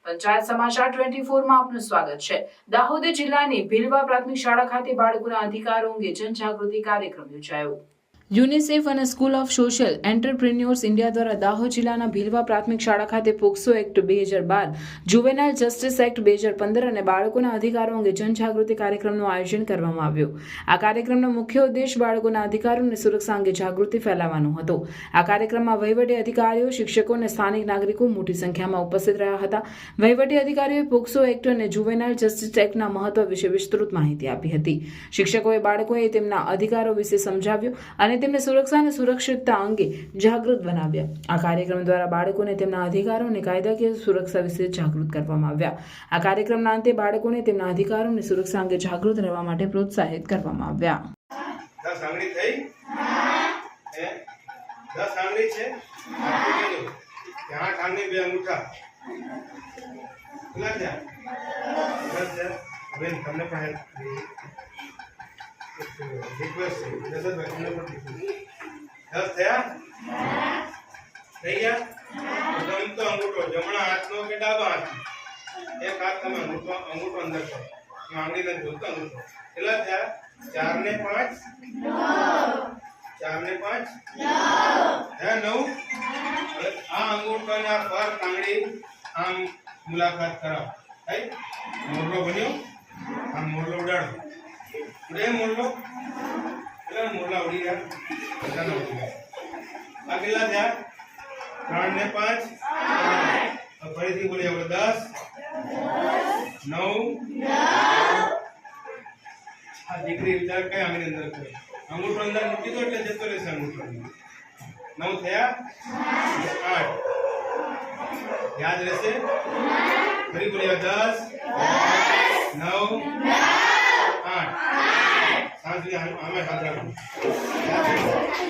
પંચાયત સમાચાર 24 માં આપનું સ્વાગત છે। દાહોદ જિલ્લાની ભીલવા પ્રાથમિક શાળા ખાતે બાળકોના અધિકારો અંગે જનજાગૃતિ કાર્યક્રમ યોજાયો। યુનિસેફ અને school of social entrepreneurs India દ્વારા દાહોદ જિલ્લાના ભીલવા પ્રાથમિક શાળા ખાતે POCSO act 2012, juvenile justice act 2015 અને બાળકોના અધિકારો અંગે જનજાગૃતિ કાર્યક્રમનું આયોજન કરવામાં આવ્યું। આ કાર્યક્રમનો મુખ્ય ઉદ્દેશ બાળકોના અધિકારો અને સુરક્ષા અંગે જાગૃતિ ફેલાવવાનો હતો। આ કાર્યક્રમમાં વહીવટી અધિકારીઓ, શિક્ષકો અને સ્થાનિક નાગરિકો મોટી સંખ્યામાં ઉપસ્થિત રહ્યા હતા। વહીવટી અધિકારીઓએ પોક્સો એક્ટ અને જુવેનાઇલ જસ્ટિસ એક્ટના મહત્વ વિશે વિસ્તૃત માહિતી આપી હતી। શિક્ષકોએ બાળકોએ તેમના અધિકારો વિશે સમજાવ્યું અને તેમને સુરક્ષા અને સુરક્ષિતતા અંગે જાગૃત બનાવ્યા। આ કાર્યક્રમ દ્વારા બાળકોને તેમના અધિકારો અને કાયદાકીય સુરક્ષા વિશે જાગૃત કરવામાં આવ્યા। આ કાર્યક્રમના અંતે બાળકોને તેમના અધિકારો અને સુરક્ષા અંગે જાગૃત રહેવા માટે પ્રોત્સાહિત કરવામાં આવ્યા। 10 આંગળી થઈ? હે 10 આંગળી છે? ત્યાં આંગળી બે અંગૂઠા કેટલા થયા? 10 છે। બેન તમને પણ રિક્વેસ્ટ છે 10 તમને પણ 10 થયા? થઈ ગયા? તમે તો અંગૂઠો જમણા હાથનો કે ડાબા હાથનો? એક હાથ તમે અંગૂઠો અંદર કરો, આંગળીને જોડતો અંગૂઠો કેટલા થયા? 4 ને 5 9, 4 ને 5 9 હવે આ અંગૂઠો ને આ પર આંગળી આમ મુલાકાત કરાવો। થઈ? મોરલો બન્યો? આમ મોરલો ઉડાડો, ઉડે મોરલો એટલે મોરલા ઉડી ગયા, બધાના ઉડી ગયા। આ કેટલા થયા? 3 ને 5 ફરીથી બોલીએ આપણે 10 9 આ દીકરી વિચાર કઈ આંગળી અંદર કરે, અંગૂઠો અંદર મૂકી દો એટલે જતો રહેશે અંગૂઠો। 9 થયા? 8 યાદ રહેશે? ફરી બોલીએ 10 9 8 સાંજની આમે હાથ રાખો।